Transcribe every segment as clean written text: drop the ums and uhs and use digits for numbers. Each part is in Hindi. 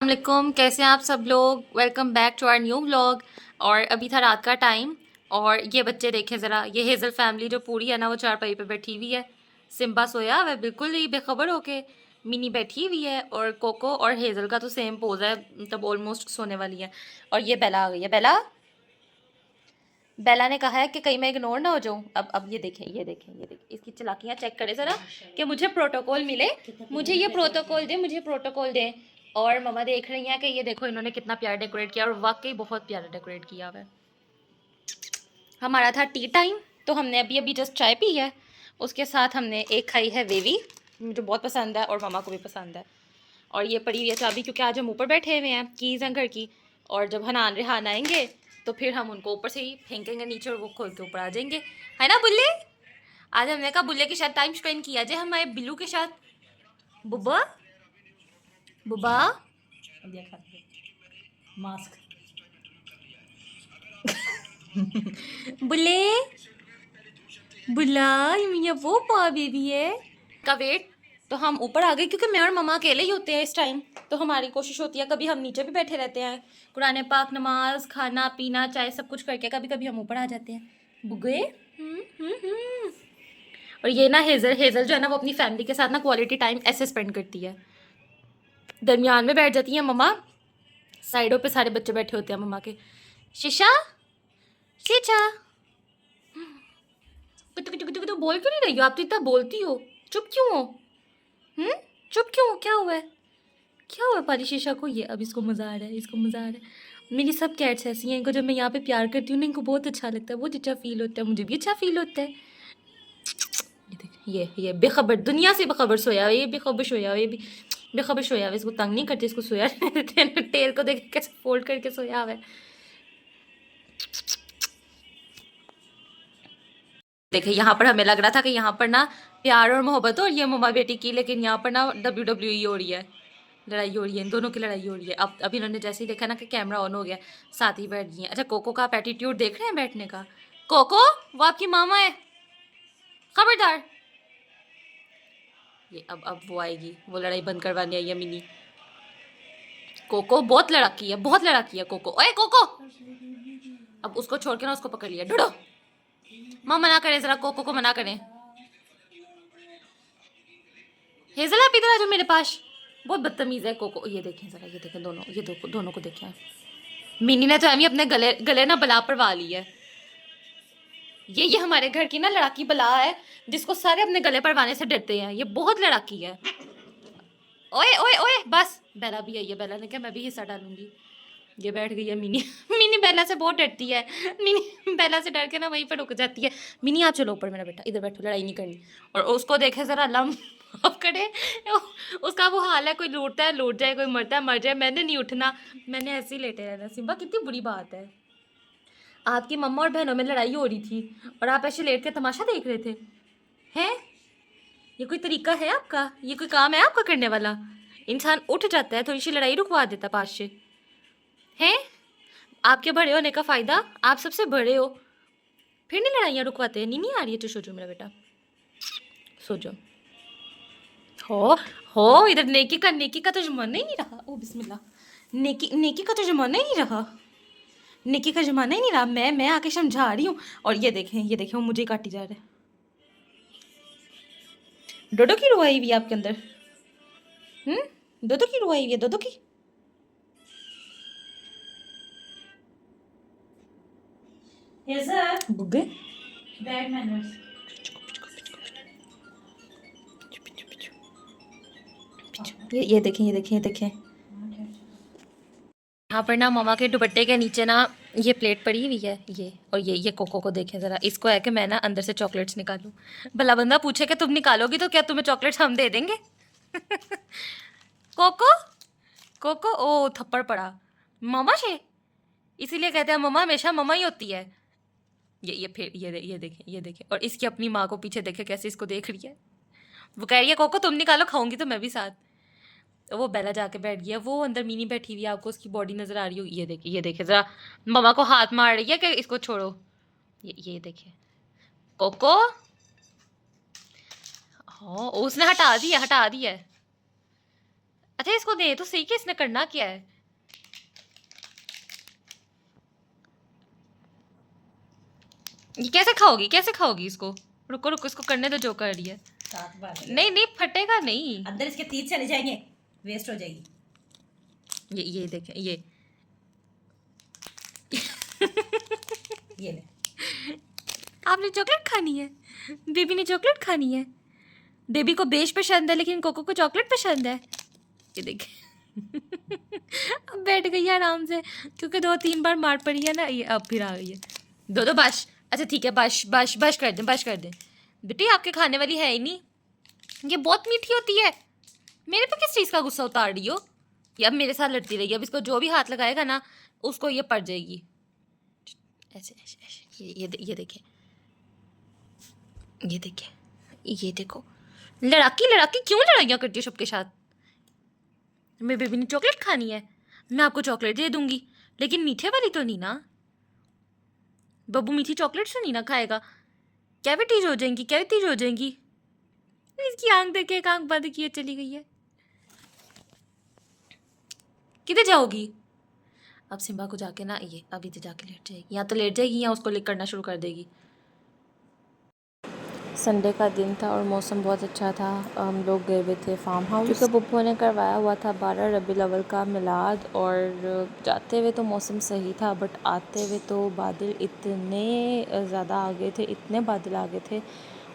अस्सलामुअलैकुम, कैसे हैं आप सब लोग। Welcome back to our new vlog. और अभी था रात का टाइम और ये बच्चे देखें ज़रा, ये हेज़ल फैमिली जो पूरी है ना वो चारपाई पे बैठी हुई है। सिम्बा सोया हुआ है बिल्कुल ही बेखबर होके, मिनी बैठी हुई है और कोको और हेज़ल का तो सेम पोज है, मतलब ऑलमोस्ट सोने वाली है। और ये बेला आ गई है। बेला बेला ने कहा है कि कहीं मैं इग्नोर ना हो जाऊं। अब ये देखें, ये देखें, ये देखें, इसकी चालाकियां चेक करें ज़रा कि मुझे प्रोटोकॉल मिले, मुझे ये प्रोटोकॉल दे, मुझे प्रोटोकॉल दे। और मम्मा देख रही हैं कि ये देखो इन्होंने कितना प्यारा डेकोरेट किया और वाकई बहुत प्यारा डेकोरेट किया हुआ है। हमारा था टी टाइम, तो हमने अभी अभी जस्ट चाय पी है। उसके साथ हमने एक खाई है वेवी, मुझे बहुत पसंद है और मम्मा को भी पसंद है। और ये पड़ी हुई है चाबी, क्योंकि आज हम ऊपर बैठे हुए हैं, कीज़ हैं घर की। और जब हनान रेहान आएंगे तो फिर हम उनको ऊपर से ही फेंकेंगे नीचे और वो खोल के ऊपर आ जाएंगे, है ना बुल्ले। आज हमने कहा बुल्ले के साथ टाइम स्पेंड किया जाए, हमारे बिल्लू के साथ। बुब्बा बुब्बा मास्क बुल्ले बुला, ये वो पा बेबी है का वेट। तो हम ऊपर आ गए क्योंकि मैं और मम्मा अकेले ही होते हैं इस टाइम। तो हमारी कोशिश होती है, कभी हम नीचे भी बैठे रहते हैं, कुरान पाक, नमाज, खाना पीना, चाय सब कुछ करके कभी कभी हम ऊपर आ जाते हैं बुगे। और ये ना हेज़ल हेज़ल जो है ना वो अपनी फैमिली के साथ ना क्वालिटी टाइम ऐसे स्पेंड करती है। दरमियान में बैठ जाती हैं मम्मा, साइडों पे सारे बच्चे बैठे होते हैं मम्मा के। शीशा शीशा कुछ बोल क्यों नहीं रही हो आप, तो इतना बोलती हो, चुप क्यों हो? हम्म, चुप क्यों हो? क्या हुआ है, क्या हुआ पारी शीशा को? ये अब इसको मज़ा आ रहा है, इसको मज़ा आ रहा है। मेरी सब कैट्स ऐसी हैं, इनको जब मैं यहाँ पे प्यार करती हूँ ना इनको बहुत अच्छा लगता है, बहुत अच्छा फील होता है, मुझे भी अच्छा फील होता है। ये देख, ये बेखबर, दुनिया से बेखबर सोया हुआ, ये बेखबर सोया हुआ, ये भी बेखबर सोया हुआ। इसको तंग नहीं करते, इसको सोया रहते हैं। टेल को देख कैसे फोल्ड करके सोया हुआ है। देखिए यहाँ पर हमें लग रहा था कि यहाँ पर ना प्यार और मोहब्बत हो और ये मम्मा बेटी की, लेकिन यहाँ पर ना WWE हो रही है, लड़ाई हो रही है, इन दोनों की लड़ाई हो रही है। अब इन्होंने जैसे ही देखा ना कि कैमरा ऑन हो गया, साथ ही बैठ गई हैं। अच्छा कोको का आप एटीट्यूड देख रहे हैं बैठने का। कोको वो आपकी मामा है, खबरदार। ये अब वो आएगी, वो लड़ाई बंद करवाने आई है मिनी। कोको बहुत लड़ाकी है, बहुत लड़ाकी है कोको। ओए कोको, अब उसको छोड़ के ना उसको पकड़ लिया, ढूंढो। माँ मना करें जरा, कोको को मना करें। हेजल आप इधर आ जाओ मेरे पास, बहुत बदतमीज है कोको। ये देखें जरा, ये देखें दोनों, ये दोनों को देखें। मिनी ने तो एमी अपने गले गले ना बला परवा ली है। ये हमारे घर की ना लड़ाकी बला है, जिसको सारे अपने गले परवाने से डरते हैं, ये बहुत लड़ाकी है। ओए ओए ओए बस, बेला भी आई है, बेला ने कहा मैं भी हिस्सा डालूंगी। ये बैठ गई है मिनी। मिनी बेला से बहुत डरती है, मिनी बेला से डर के ना वहीं पर रुक जाती है। मिनी आप चलो ऊपर, मेरा बेटा इधर बैठो, लड़ाई नहीं करनी। और उसको देखे जरा, अल्लाह माफ करे, उसका वो हाल है, कोई लूटता है लूट जाए, कोई मरता है मर जाए, मैंने नहीं उठना, मैंने ऐसे ही लेटे रहना। सिम्बा कितनी बुरी बात है, आपकी मम्मा और बहनों में लड़ाई हो रही थी और आप ऐसे लेट के तमाशा देख रहे थे। हैं, ये कोई तरीका है आपका, ये कोई काम है आपका करने वाला? इंसान उठ जाता है, थोड़ी सी लड़ाई रुकवा देता पास से। हैं, आपके बड़े होने का फ़ायदा, आप सबसे बड़े हो, फिर नहीं लड़ाइयाँ रुकवाते हैं। नींद नहीं आ रही है तो सो जाओ मेरा बेटा, सो जाओ। हो हो इधर, नेकी का तो ज़माना ही नहीं रहा। ओ बिस्मिल्लाह, नेकी का तो ज़माना ही नहीं रहा, नेकी का ज़माना ही नहीं रहा। मैं आके समझा रही हूँ और ये देखें वो मुझे ही काटी जा रहा है। डोडो की रुआई हुई है आपके अंदर, डोडो की रुआई हुई है, डोडो की। बुग्गे बैड मैनर्स। ये देखें, ये देखें, ये देखें। यहाँ पर ना मामा के दुपट्टे के नीचे ना ये प्लेट पड़ी हुई है, ये। और ये कोको को देखें ज़रा, इसको है कि मैं ना अंदर से चॉकलेट्स निकालूं। भला बंदा पूछे कि तुम निकालोगी तो क्या तुम्हें चॉकलेट्स हम दे देंगे? कोको कोको, ओ थप्पड़ पड़ा मामा से, इसीलिए कहते हैं मम्मा हमेशा मम्मा ही होती है। ये फिर ये देखें, ये देखें। और इसकी अपनी माँ को पीछे देखे कैसे इसको देख रही है। वो कह रही है कोको तुम निकालो, खाऊंगी तो मैं भी साथ। तो वो बेला जाके बैठ गया, वो अंदर मिनी बैठी हुई है, आपको उसकी बॉडी नजर आ रही हो। ये देखे जरा, मम्मा को हाथ मार रही है कि इसको छोड़ो। ये देखे कोको, हाँ उसने हटा दिया, हटा दिया। अच्छा इसको दे तो सही कि इसने करना क्या है। ये कैसे खाओगी इसको। रुको रुको, इसको करने दो जो कर रही है। सात बार नहीं नहीं, फटेगा नहीं। अंदर इसके तीत चले जाएंगे, वेस्ट हो जाएगी। ये देखें ये ले। आपने चॉकलेट खानी है, बेबी ने चॉकलेट खानी है। बेबी को बेज पसंद है लेकिन कोको को चॉकलेट पसंद है। ये देखें अब बैठ गई है आराम से, क्योंकि 2-3 बार मार पड़ी है ना, ये अब फिर आ गई है। दो बश। अच्छा ठीक है, बश बश बश कर दें। बेटी आपके खाने वाली है ही नहीं, ये बहुत मीठी होती है। मेरे पे किस चीज़ का गुस्सा उतार रही हो। ये अब मेरे साथ लड़ती रही, अब इसको जो भी हाथ लगाएगा ना उसको ये पड़ जाएगी। ऐसे ऐसे ऐसे ये देखें, ये देखो लड़ाकी क्यों लड़ाइयाँ करती है सबके साथ। मेरे बेबी ने चॉकलेट खानी है, मैं आपको चॉकलेट दे दूंगी, लेकिन मीठे वाली तो नहीं ना। बब्बू मीठी चॉकलेट से नहीं ना खाएगा, कैविटीज हो जाएंगी। इसकी आंख देखे, एक आंख बंद किए चली गई है। किधर जाओगी अब। सिम्बा को जाके ना ये अभी तो जाके लेट जाएगी, या तो लेट जाएगी या उसको लिक करना शुरू कर देगी। संडे का दिन था और मौसम बहुत अच्छा था। हम लोग गए हुए थे फार्म हाउस, क्योंकि पप्पू ने करवाया हुआ था 12 रबीउल अव्वल का मिलाद। और जाते हुए तो मौसम सही था, बट आते हुए तो बादल इतने ज़्यादा आ गए थे, इतने बादल आ गए थे।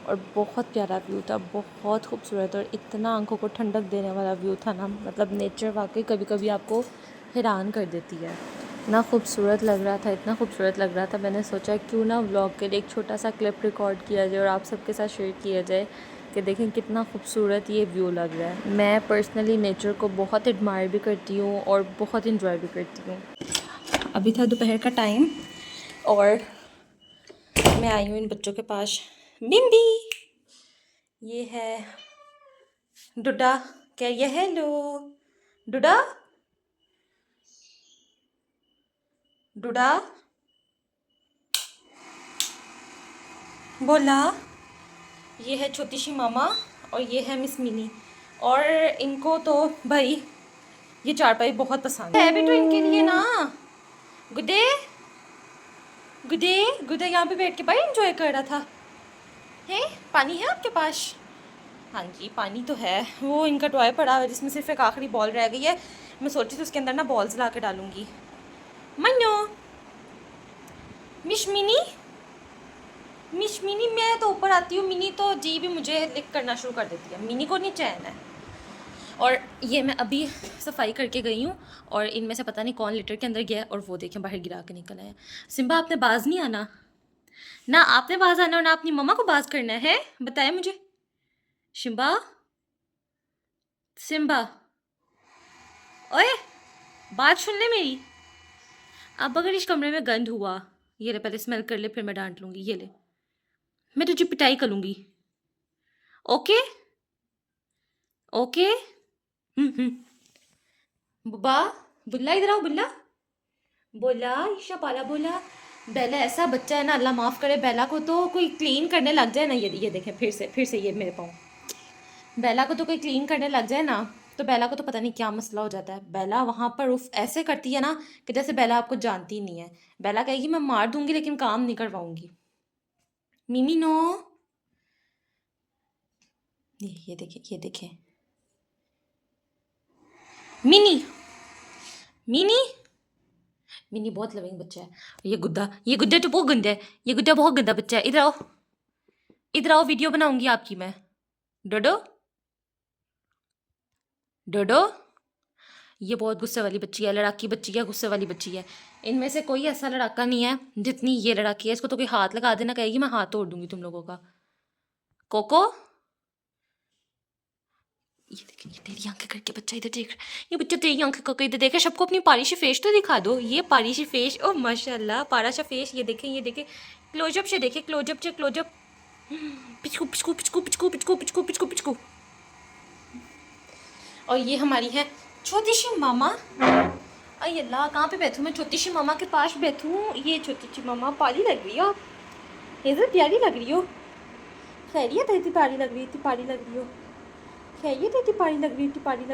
और बहुत प्यारा व्यू था, बहुत खूबसूरत, और इतना आंखों को ठंडक देने वाला व्यू था ना। मतलब नेचर वाकई कभी कभी आपको हैरान कर देती है। इतना खूबसूरत लग रहा था। मैंने सोचा क्यों ना व्लॉग के लिए एक छोटा सा क्लिप रिकॉर्ड किया जाए और आप सबके साथ शेयर किया जाए कि देखें कितना खूबसूरत ये व्यू लग रहा है। मैं पर्सनली नेचर को बहुत एडमायर भी करती हूँ और बहुत इंजॉय भी करती हूँ। अभी था दोपहर का टाइम और मैं आई हूँ इन बच्चों के पास। बिम्बी, ये है डुडा, क्या ये हेलो डुडा बोला। ये है छोटी सी मामा और ये है मिस मिनी। और इनको तो भाई ये चारपाई बहुत पसंद है बेटू इनके लिए ना। गुड्डे यहाँ पे बैठ के भाई एंजॉय कर रहा था। है पानी है आपके पास। हाँ जी पानी तो है। वो इनका टॉय पड़ा है जिसमें सिर्फ एक आखिरी बॉल रह गई है। मैं सोची थी उसके अंदर ना बॉल्स ला के डालूंगी। मन्नो मिस मिनी मैं तो ऊपर आती हूँ, मिनी तो जी भी मुझे लिक करना शुरू कर देती है। मिनी को नहीं चैन है। और ये मैं अभी सफाई करके गई हूँ और इनमें से पता नहीं कौन लिटर के अंदर गया और वो देखें बाहर गिरा के निकल आया। सिम्बा आपने बाज नहीं आना ना, आपने बाज आना और ना अपनी मम्मा को बाज करना है, बताए मुझे। सिम्बा ओए बात सुन ले मेरी। अब अगर इस कमरे में गंद हुआ, ये ले पहले स्मेल कर ले फिर मैं डांट लूँगी। ये ले मैं तुझे पिटाई करूँगी। ओके बुबा बुल्ला इधर आओ। बोला ईशा पाला बोला। बेला ऐसा बच्चा है ना, अल्लाह माफ़ करे। बेला को तो कोई क्लीन करने लग जाए ना, ये देखें फिर से ये मेरे पाँव। बेला को तो कोई क्लीन करने लग जाए ना तो बेला को तो पता नहीं क्या मसला हो जाता है। बेला वहाँ पर उफ ऐसे करती है ना कि जैसे बेला आपको जानती नहीं है। बेला कहेगी मैं मार दूंगी लेकिन काम नहीं करवाऊंगी। मिमी नो, ये देखें मिनी बहुत लविंग बच्चा है। ये गुड्डा तो बहुत गंदा है। ये गुड्डा बहुत गंदा बच्चा है। इधर आओ वीडियो बनाऊंगी आपकी मैं। डोडो ये बहुत गुस्से वाली बच्ची है, लड़ाकी बच्ची है, गुस्से वाली बच्ची है। इनमें से कोई ऐसा लड़ाका नहीं है जितनी ये लड़ाकी है। इसको तो कोई हाथ लगा देना, कहेगी मैं हाथ तोड़ दूंगी तुम लोगों का। कोको ये देख, ये तेरी आंखें करके बच्चा इधर देख। ये बच्चा तेरी आंखें करके इधर देखे। सबको अपनी पारिशी फेस तो दिखा दो। ये पारिशी फेस, ओ माशाल्लाह पारा सा फेस। ये देखें क्लोजअप से देखे, क्लोजअप। पिचकू। और ये हमारी है छोटी सी मामा। अरे अल्लाह कहाँ पे बैठूँ मैं, छोटी सी मामा के पास बैठूँ। ये छोटी सी मामा पारी लग रही हो, इधर प्यारी लग रही हो। खैरियत है, इतनी पारी लग रही हो। खैरियत है, इतनी पारी लग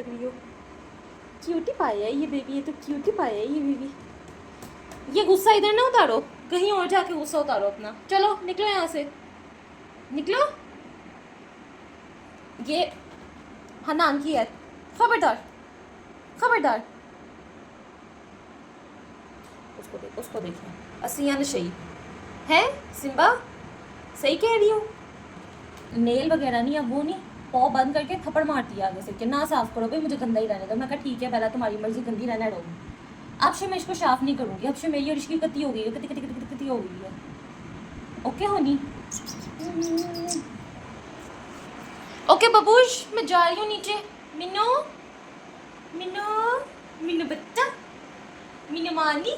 रही हो। क्यूटी पाया है ये बेबी, ये तो क्यूटी पाया है ये बेबी। ये गुस्सा इधर ना उतारो, कहीं और जाके गुस्सा उतारो अपना। चलो निकलो यहाँ से, निकलो। ये हनान की है, खबरदार खबरदार। उसको देखिए, असिया नशई है सिम्बा, सही कह रही हूँ। नेल वगैरह नहीं, अब वो नहीं, पॉ बंद करके थप्पड़ मारती है आगे से कि ना साफ करो भाई, मुझे गंदा ही रहने दो। मैं कहा ठीक है पहला तुम्हारी मर्जी, गंदी रहना दो। अब से मैं इसको साफ नहीं करूँगी, अब से मेरी और इसकी कती हो गई है, कती कती कती कती हो गई है। ओके होनी, ओके बबूश, मैं जा रही हूँ नीचे। मिनो मिनो मिनो बच्चा, मिनो मानी।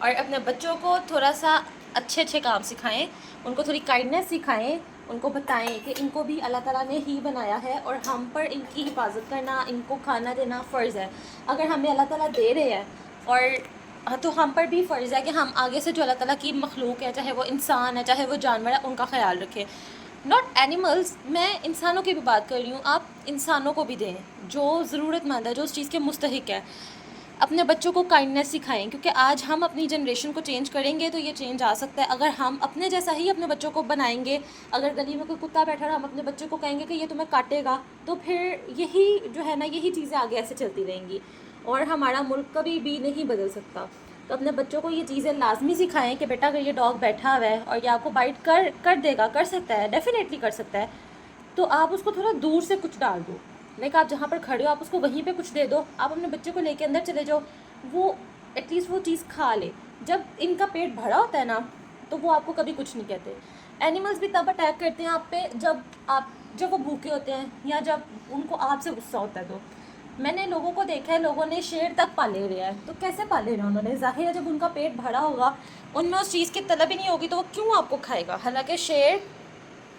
और अपने बच्चों को थोड़ा सा अच्छे अच्छे काम सिखाएं, उनको थोड़ी काइंडनेस सिखाएं, उनको बताएं कि इनको भी अल्लाह ताला ने ही बनाया है और हम पर इनकी हिफाजत करना, इनको खाना देना फ़र्ज़ है। अगर हमें अल्लाह ताला दे रहे हैं और तो हम पर भी फ़र्ज़ है कि हम आगे से जो अल्लाह ताला की मखलूक है, चाहे वो इंसान है चाहे वो जानवर है, उनका ख्याल रखें। नॉट एनिमल्स, मैं इंसानों की भी बात कर रही हूँ। आप इंसानों को भी दें जो ज़रूरतमंद है, जो उस चीज़ के मुस्तहिक है। अपने बच्चों को काइंडनेस सिखाएं, क्योंकि आज हम अपनी जनरेशन को चेंज करेंगे तो ये चेंज आ सकता है अगर हम अपने जैसा ही अपने बच्चों को बनाएंगे। अगर गली में कोई कुत्ता बैठा रहा, हम अपने बच्चों को कहेंगे कि ये तुम्हें काटेगा, तो फिर यही जो है ना, यही चीज़ें आगे ऐसे चलती रहेंगी और हमारा मुल्क कभी भी नहीं बदल सकता। तो अपने बच्चों को ये चीज़ें लाजमी सिखाएं कि बेटा अगर ये डॉग बैठा हुआ है और ये आपको बाइट कर देगा, कर सकता है, डेफिनेटली कर सकता है, तो आप उसको थोड़ा दूर से कुछ डाल दो। लाइक आप जहाँ पर खड़े हो आप उसको वहीं पे कुछ दे दो, आप अपने बच्चे को लेके अंदर चले जाओ, वो एटलीस्ट वो चीज़ खा ले। जब इनका पेट भरा होता है ना, तो वो आपको कभी कुछ नहीं कहते। एनिमल्स भी तब अटैक करते हैं आप पे जब वो भूखे होते हैं या जब उनको आपसे गुस्सा होता है। तो मैंने लोगों को देखा है, लोगों ने शेर तक पाले हुए हैं। तो कैसे पाले हुए हैं उन्होंने? ज़ाहिर है जब उनका पेट भरा होगा, उनमें उस चीज़ की तलब ही नहीं होगी, तो वो क्यों आपको खाएगा। हालांकि शेर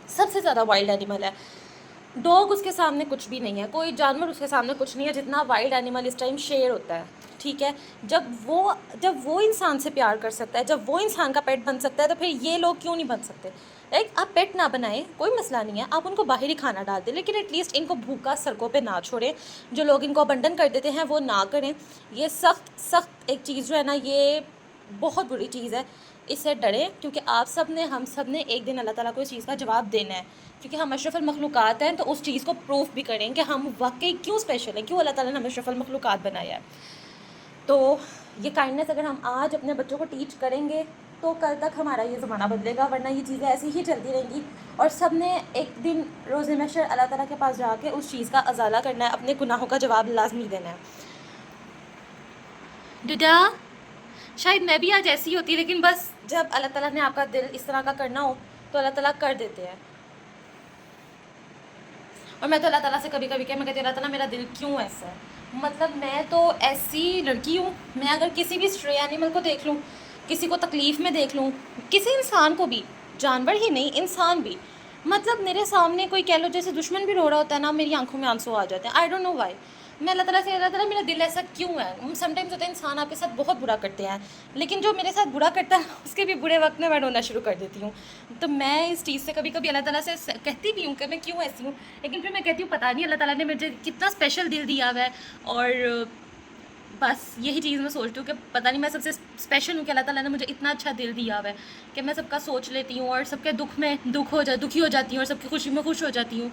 सबसे ज़्यादा वाइल्ड एनिमल है, डॉग उसके सामने कुछ भी नहीं है, कोई जानवर उसके सामने कुछ नहीं है जितना वाइल्ड एनिमल इस टाइम शेर होता है। ठीक है, जब वो इंसान से प्यार कर सकता है, जब वो इंसान का पेट बन सकता है, तो फिर ये लोग क्यों नहीं बन सकते। एक आप पेट ना बनाएं, कोई मसला नहीं है, आप उनको बाहर ही खाना डाल दें, लेकिन एटलीस्ट इनको भूखा सड़कों पे ना छोड़ें। जो लोग इनको अबंडन कर देते हैं वो ना करें। ये सख्त एक चीज़ जो है ना, ये बहुत बुरी चीज़ है, इससे डरें। क्योंकि आप सब ने, हम सब ने एक दिन अल्लाह ताला को इस चीज़ का जवाब देना है, क्योंकि हम अशरफुल मखलूक़ात हैं। तो उस चीज़ को प्रूफ भी करें कि हम वाकई क्यों स्पेशल हैं, क्यों अल्लाह ताला ने हमें अशरफुल मखलूक़ात बनाया है। तो ये काइंडनेस अगर हम आज अपने बच्चों को टीच करेंगे तो कल तक हमारा ये ज़माना बदलेगा, वरना ये चीज़ें ऐसी ही चलती रहेंगी। और सब ने एक दिन रोज़े महशर अल्लाह ताला के पास जाके उस चीज़ का अजाला करना है, अपने गुनाहों का जवाब लाजमी देना है। डुडा, शायद मैं भी आज ऐसी होती, लेकिन बस जब अल्लाह ताला ने आपका दिल इस तरह का करना हो तो अल्लाह ताला कर देते हैं। और मैं तो अल्लाह ताला से कभी कभी क्या मैं कहती हूँ, अल्लाह ताला मेरा दिल क्यों ऐसा है। मतलब मैं तो ऐसी लड़की हूँ, मैं अगर किसी भी स्ट्रे एनिमल को देख लूँ, किसी को तकलीफ़ में देख लूँ, किसी इंसान को भी, जानवर ही नहीं इंसान भी, मतलब मेरे सामने कोई कह लो जैसे दुश्मन भी रो रहा होता है ना, मेरी आंखों में आंसू आ जाते हैं। I don't know why. मैं अल्लाह ताला से, अल्लाह ताला मेरा दिल ऐसा क्यों है। समटाइम्स होता है इंसान आपके साथ बहुत बुरा करते हैं, लेकिन जो मेरे साथ बुरा करता है उसके भी बुरे वक्त में मैं रोना शुरू कर देती हूँ। तो मैं इस चीज़ से कभी कभी अल्लाह ताला से कहती भी हूँ कि मैं क्यों ऐसी हूँ, लेकिन फिर मैं कहती हूँ पता नहीं अल्लाह ताला ने मुझे कितना स्पेशल दिल दिया हुआ है। और बस यही चीज़ मैं सोचती हूँ कि पता नहीं मैं सबसे स्पेशल हूँ कि अल्लाह ताला ने मुझे इतना अच्छा दिल दिया हुआ है कि मैं सबका सोच लेती हूँ और सबके दुख में दुखी हो जाती हूँ और सबकी खुशी में खुश हो जाती हूँ।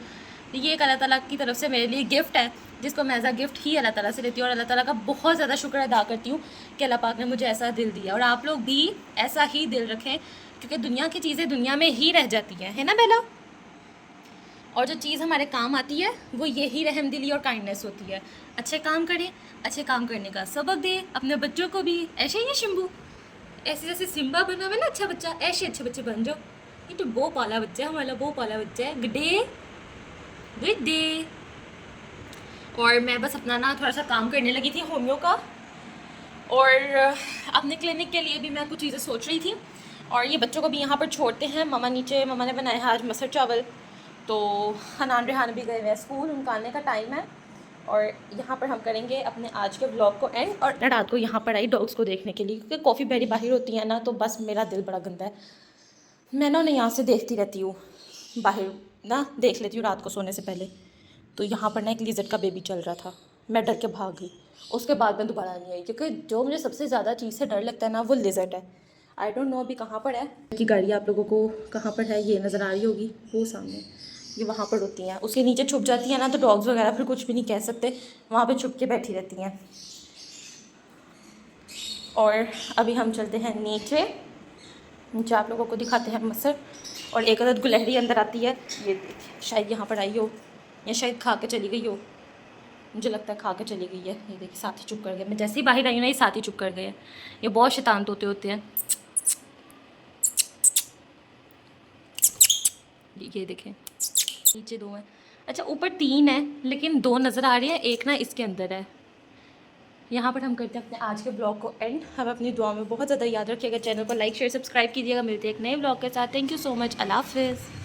ये एक अल्लाह ताला की तरफ से मेरे लिए गिफ्ट है, जिसको मैं एज अ गिफ्ट ही अल्लाह ताला से लेती हूँ। और अल्लाह ताला का बहुत ज़्यादा शुक्र अदा करती हूँ कि अल्लाह पाक ने मुझे ऐसा दिल दिया। और आप लोग भी ऐसा ही दिल रखें, क्योंकि दुनिया की चीज़ें दुनिया में ही रह जाती हैं, है ना बेला। और जो चीज़ हमारे काम आती है वो यही रहमदिली और काइंडनेस होती है। अच्छे काम करें, अच्छे काम करने का सबक दें अपने बच्चों को भी। ऐसे ही है शिम्बू, ऐसे जैसे सिम्बा बना हुआ ना अच्छा बच्चा, ऐसे अच्छे बच्चे बन जाओ। ये तो बहुत पाला बच्चा है हमारा, बहुत पाला बच्चा है। Good day good day. और मैं बस अपना ना थोड़ा सा काम करने लगी थी होम्यो का, और अपने क्लिनिक के लिए भी मैं कुछ चीज़ें सोच रही थी। और ये बच्चों को भी यहाँ पर छोड़ते हैं, ममा नीचे, ममा ने बनाया आज मसर चावल। तो हनान रेहान भी गए हुए हैं स्कूल, उनका आने का टाइम है। और यहाँ पर हम करेंगे अपने आज के व्लॉग को एंड। और मैं रात को यहाँ पर आई डॉग्स को देखने के लिए, क्योंकि कॉफ़ी बेरी बाहर होती है ना, तो बस मेरा दिल बड़ा गंदा है। मैं ना उन्हें यहाँ से देखती रहती हूँ, बाहर ना देख लेती हूँ रात को सोने से पहले। तो यहाँ पर ना एक लिज़र्ड का बेबी चल रहा था, मैं डर के भाग गई। उसके बाद मैं दोबारा नहीं आई, क्योंकि जो मुझे सबसे ज़्यादा चीज़ से डर लगता है ना, वो लिजर्ट है। आई डोंट नो अभी कहाँ पर है कि गाड़ी आप लोगों को कहाँ पर है ये नज़र आ रही होगी, वो सामने, ये वहाँ पर होती हैं। उसके नीचे छुप जाती हैं ना, तो डॉग्स वगैरह फिर कुछ भी नहीं कह सकते, वहाँ पर छुप के बैठी रहती हैं। और अभी हम चलते हैं नीचे आप लोगों को दिखाते हैं मसर। और एक अदद गुलहरी अंदर आती है, ये देखिए, शायद यहाँ पर आई हो या शायद खा के चली गई हो, मुझे लगता है खा के चली गई है। ये देखिए साथ ही चुप कर गए, मैं जैसे ही बाहर आई हूँ ना ये साथ ही चुप कर गए। ये बहुत शैतान तोते होते हैं। ये देखें नीचे 2 हैं, अच्छा ऊपर 3 है, लेकिन 2 नज़र आ रही है, एक ना इसके अंदर है। यहाँ पर हम करते हैं अपने आज के ब्लॉग को एंड। हम अपनी दुआ में बहुत ज़्यादा याद रखिएगा, चैनल को लाइक शेयर सब्सक्राइब कीजिएगा। मिलते हैं एक नए ब्लॉग के साथ। थैंक यू सो मच, अल्लाह हाफिज़।